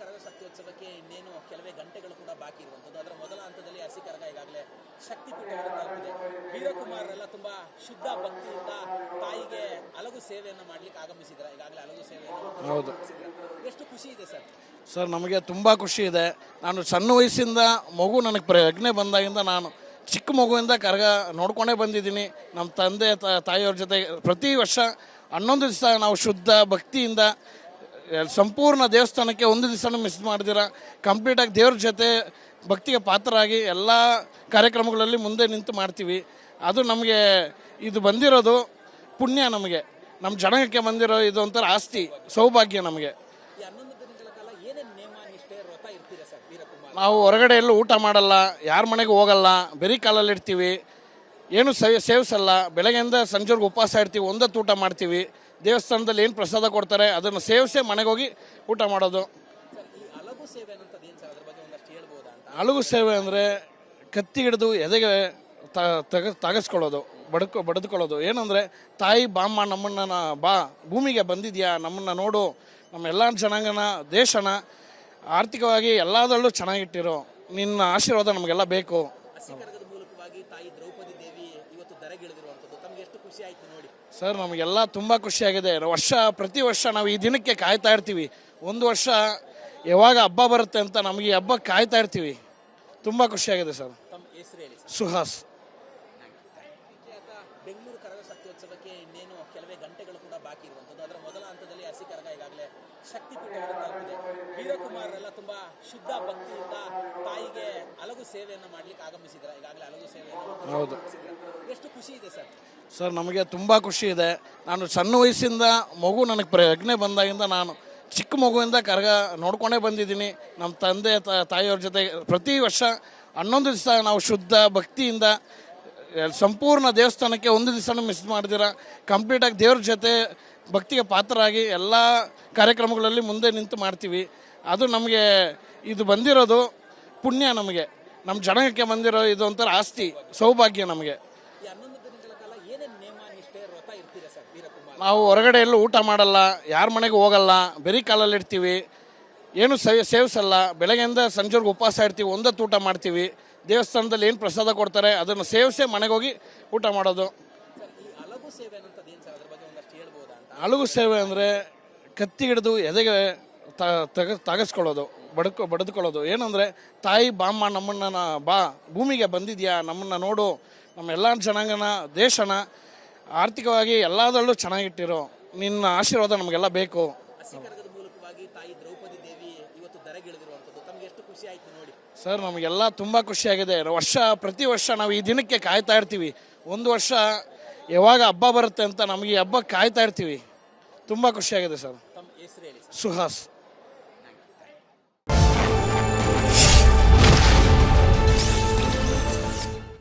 ಕರಗ ಶಕ್ತಿಯೋತ್ಸವಕ್ಕೆ ಇನ್ನೇನು ಕೆಲವೇ ಗಂಟೆಗಳು ಕೂಡ ಬಾಕಿ ಇರುವಂಥದ್ದು. ಅದರ ಮೊದಲ ಹಂತದಲ್ಲಿ ಹಸಿ ಕರಗ ಈಗಾಗಲೇ ಶಕ್ತಿಪೀಠವನ್ನು ತಲುಪಿದೆ. ವೀರಕುಮಾರರೆಲ್ಲ ತುಂಬಾ ಶುದ್ಧ ಭಕ್ತಿಯಿಂದ ತಾಯಿಗೆ ಅಲಗು ಸೇವೆಯನ್ನು ಮಾಡ್ಲಿಕ್ಕೆ ಆಗಮಿಸಿದ್ರ. ಈಗಾಗಲೇ ಅಲಗು ಸೇವೆಯನ್ನು ಹೌದು ಎಷ್ಟು ಖುಷಿ ಇದೆ ಸರ್? ಸರ್, ನಮಗೆ ತುಂಬ ಖುಷಿ ಇದೆ. ನಾನು ಸಣ್ಣ ವಯಸ್ಸಿಂದ ಮಗು ನನಗೆ ಪ್ರಜ್ಞೆ ಬಂದಾಗಿಂದ ನಾನು ಚಿಕ್ಕ ಮಗುವಿಂದ ಕರಗ ನೋಡ್ಕೊಂಡೇ ಬಂದಿದ್ದೀನಿ. ನಮ್ಮ ತಂದೆ ತಾಯಿಯವ್ರ ಜೊತೆ ಪ್ರತಿ ವರ್ಷ 11 ದಿವಸ ನಾವು ಶುದ್ಧ ಭಕ್ತಿಯಿಂದ ಸಂಪೂರ್ಣ ದೇವಸ್ಥಾನಕ್ಕೆ ಒಂದು ದಿವಸನೂ ಮಿಸ್ ಮಾಡಿದಿರ ಕಂಪ್ಲೀಟಾಗಿ ದೇವ್ರ ಜೊತೆ ಭಕ್ತಿಗೆ ಪಾತ್ರರಾಗಿ ಎಲ್ಲ ಕಾರ್ಯಕ್ರಮಗಳಲ್ಲಿ ಮುಂದೆ ನಿಂತು ಮಾಡ್ತೀವಿ. ಅದು ನಮಗೆ ಇದು ಬಂದಿರೋದು ಪುಣ್ಯ, ನಮಗೆ ನಮ್ಮ ಜನಾಂಗಕ್ಕೆ ಬಂದಿರೋ ಇದು ಒಂಥರ ಆಸ್ತಿ, ಸೌಭಾಗ್ಯ ನಮಗೆ. ಈ 11 ದಿನಗಳ ಕಾಲ ಏನೇನು ನೇಮ ನಿಷ್ಠೆ ವ್ರತ ಇರ್ತೀರಾ ಸರ್ ವೀರಕುಮಾರ್? ನಾವು ಹೊರಗಡೆ ಎಲ್ಲೂ ಊಟ ಮಾಡಲ್ಲ, ಯಾರ ಮನೆಗೆ ಹೋಗಲ್ಲ, ಬರೀ ಕಾಲಲ್ಲಿ ಇರ್ತೀವಿ, ಏನು ಸೇವಿಸಲ್ಲ. ಬೆಳಗ್ಗೆಯಿಂದ ಸಂಜೆವರೆಗೂ ಉಪವಾಸ ಇರ್ತೀವಿ, ಒಂದೊತ್ತು ಊಟ ಮಾಡ್ತೀವಿ. ದೇವಸ್ಥಾನದಲ್ಲಿ ಏನು ಪ್ರಸಾದ ಕೊಡ್ತಾರೆ ಅದನ್ನು ಸೇವಿಸೇ ಮನೆಗೆ ಹೋಗಿ ಊಟ ಮಾಡೋದು. ಈ ಅಲಗು ಸೇವೆ ಅನ್ನೋದು ಏನು ಸರ್? ಅದ್ರ ಬಗ್ಗೆ ಒಂದಷ್ಟು ಹೇಳ್ಬೋದಾ ಅಂತ. ಅಲಗು ಸೇವೆ ಅಂದರೆ ಕತ್ತಿ ಹಿಡಿದು ಎದೆಗೆ ತಾಗಿಸ್ಕೊಳ್ಳೋದು, ಬಡಿದುಕೊಳ್ಳೋದು. ಏನಂದರೆ ತಾಯಿ ಬಾಮ್ಮ ನಮ್ಮನ್ನು ಬಾ ಭೂಮಿಗೆ ಬಂದಿದ್ಯಾ, ನಮ್ಮನ್ನು ನೋಡು, ನಮ್ಮ ಎಲ್ಲ ಜನಾಂಗನ ದೇಶನ ಆರ್ಥಿಕವಾಗಿ ಎಲ್ಲದರಲ್ಲೂ ಚೆನ್ನಾಗಿಟ್ಟಿರೋ, ನಿನ್ನ ಆಶೀರ್ವಾದ ನಮಗೆಲ್ಲ ಬೇಕು. ಹಸಿ ಕರಗದ ಮೂಲಕವಾಗಿ ತಾಯಿ ದ್ರೌಪದಿ ದೇವಿ ಇವತ್ತು ಧರೆಗಿಳಿದಿರುವಂಥದ್ದು ತಮಗೆ ಎಷ್ಟು ಖುಷಿ ಆಯ್ತು ನೋಡಿ? ಸರ್, ನಮಗೆಲ್ಲ ತುಂಬ ಖುಷಿಯಾಗಿದೆ. ಪ್ರತಿ ವರ್ಷ ನಾವು ಈ ದಿನಕ್ಕೆ ಕಾಯ್ತಾ ಇರ್ತೀವಿ. ಒಂದು ವರ್ಷ ಯಾವಾಗ ಹಬ್ಬ ಬರುತ್ತೆ ಅಂತ ನಮಗೆ ಈ ಹಬ್ಬ ಕಾಯ್ತಾ ಇರ್ತೀವಿ. ತುಂಬ ಖುಷಿಯಾಗಿದೆ ಸರ್. ತಮ್ಮ ಹೆಸರು ಹೇಳಿ ಸರ್. ಸುಹಾಸ್. ಬೆಂಗಳೂರು ಕರಗ ಶಕ್ತಿಯೋತ್ಸವಕ್ಕೆ ಇನ್ನೇನು ಕೆಲವೇ ಗಂಟೆಗಳು ಕೂಡ ಬಾಕಿ ಇರುವಂಥದ್ದು. ಅದರ ಮೊದಲ ಹಂತದಲ್ಲಿ ಹಸಿ ಕರಗ ಈಗಾಗಲೇ ಶಕ್ತಿಪೀಠವನ್ನು ತಲುಪಿದೆ. ವೀರಕುಮಾರರೆಲ್ಲ ತುಂಬಾ ಶುದ್ಧ ಭಕ್ತಿಯಿಂದ ತಾಯಿಗೆ ಅಲಗು ಸೇವೆಯನ್ನು ಮಾಡ್ಲಿಕ್ಕೆ ಆಗಮಿಸಿದ್ರ. ಈಗಾಗಲೇ ಅಲಗು ಸೇವೆಯನ್ನು ಹೌದು. ಎಷ್ಟು ಖುಷಿ ಇದೆ ಸರ್? ಸರ್, ನಮಗೆ ತುಂಬ ಖುಷಿ ಇದೆ. ನಾನು ಸಣ್ಣ ವಯಸ್ಸಿಂದ ಮಗು ನನಗೆ ಪ್ರಜ್ಞೆ ಬಂದಾಗಿಂದ ನಾನು ಚಿಕ್ಕ ಮಗುವಿಂದ ಕರಗ ನೋಡ್ಕೊಂಡೇ ಬಂದಿದ್ದೀನಿ. ನಮ್ಮ ತಂದೆ ತಾಯಿಯವ್ರ ಜೊತೆ ಪ್ರತಿ ವರ್ಷ 11 ದಿವಸ ನಾವು ಶುದ್ಧ ಭಕ್ತಿಯಿಂದ ಸಂಪೂರ್ಣ ದೇವಸ್ಥಾನಕ್ಕೆ ಒಂದು ದಿವಸನೂ ಮಿಸ್ ಮಾಡಿದಿರ ಕಂಪ್ಲೀಟಾಗಿ ದೇವ್ರ ಜೊತೆ ಭಕ್ತಿಗೆ ಪಾತ್ರರಾಗಿ ಎಲ್ಲ ಕಾರ್ಯಕ್ರಮಗಳಲ್ಲಿ ಮುಂದೆ ನಿಂತು ಮಾಡ್ತೀವಿ. ಅದು ನಮಗೆ ಇದು ಬಂದಿರೋದು ಪುಣ್ಯ, ನಮಗೆ ನಮ್ಮ ಜನಾಂಗಕ್ಕೆ ಬಂದಿರೋ ಇದು ಒಂಥರ ಆಸ್ತಿ, ಸೌಭಾಗ್ಯ ನಮಗೆ. ಈ 11 ದಿನಗಳ ಕಾಲ ಏನೇನು ನೇಮ ನಿಷ್ಠೆ ವ್ರತ ಇರ್ತೀರಾ ಸರ್ ವೀರಕುಮಾರ್? ನಾವು ಹೊರಗಡೆ ಎಲ್ಲೂ ಊಟ ಮಾಡಲ್ಲ, ಯಾರ ಮನೆಗೆ ಹೋಗಲ್ಲ, ಬರೀ ಕಾಲಲ್ಲಿ ಇರ್ತೀವಿ, ಏನು ಸೇವಿಸಲ್ಲ. ಬೆಳಗ್ಗೆಯಿಂದ ಸಂಜೆವರೆಗೂ ಉಪವಾಸ ಇರ್ತೀವಿ, ಒಂದೊತ್ತು ಊಟ ಮಾಡ್ತೀವಿ. ದೇವಸ್ಥಾನದಲ್ಲಿ ಏನು ಪ್ರಸಾದ ಕೊಡ್ತಾರೆ ಅದನ್ನು ಸೇವಿಸೇ ಮನೆಗೆ ಹೋಗಿ ಊಟ ಮಾಡೋದು. ಸರ್, ಈ ಅಲಗು ಸೇವೆ ಅನ್ನೋದು ಏನು ಸರ್? ಅದ್ರ ಬಗ್ಗೆ ಒಂದಷ್ಟು ಹೇಳ್ಬೋದಾ ಅಂತ. ಅಲಗು ಸೇವೆ ಅಂದರೆ ಕತ್ತಿ ಹಿಡಿದು ಎದೆಗೆ ತಾಗಿಸ್ಕೊಳ್ಳೋದು, ಬಡಿದುಕೊಳ್ಳೋದು. ಏನಂದರೆ ತಾಯಿ ಬಾಮ್ಮ ನಮ್ಮನ್ನು ಬಾ ಭೂಮಿಗೆ ಬಂದಿದ್ಯಾ, ನಮ್ಮನ್ನು ನೋಡು, ನಮ್ಮ ಎಲ್ಲ ಜನಾಂಗನ ದೇಶನ ಆರ್ಥಿಕವಾಗಿ ಎಲ್ಲದರಲ್ಲೂ ಚೆನ್ನಾಗಿಟ್ಟಿರೋ, ನಿನ್ನ ಆಶೀರ್ವಾದ ನಮಗೆಲ್ಲ ಬೇಕು. ಹಸಿ ಕರಗದ ಮೂಲಕವಾಗಿ ತಾಯಿ ದ್ರೌಪದಿ ದೇವಿ ಇವತ್ತು ಧರೆಗಿಳಿದಿರುವಂಥದ್ದು ತಮಗೆ ಎಷ್ಟು ಖುಷಿ ಆಯ್ತು ನೋಡಿ? ಸರ್, ನಮಗೆಲ್ಲ ತುಂಬ ಖುಷಿಯಾಗಿದೆ. ಪ್ರತಿ ವರ್ಷ ನಾವು ಈ ದಿನಕ್ಕೆ ಕಾಯ್ತಾ ಇರ್ತೀವಿ. ಒಂದು ವರ್ಷ ಯಾವಾಗ ಹಬ್ಬ ಬರುತ್ತೆ ಅಂತ ನಮಗೆ ಈ ಹಬ್ಬ ಕಾಯ್ತಾ ಇರ್ತೀವಿ. ತುಂಬ ಖುಷಿಯಾಗಿದೆ ಸರ್. ತಮ್ಮ ಹೆಸರು ಹೇಳಿ ಸರ್. ಸುಹಾಸ್.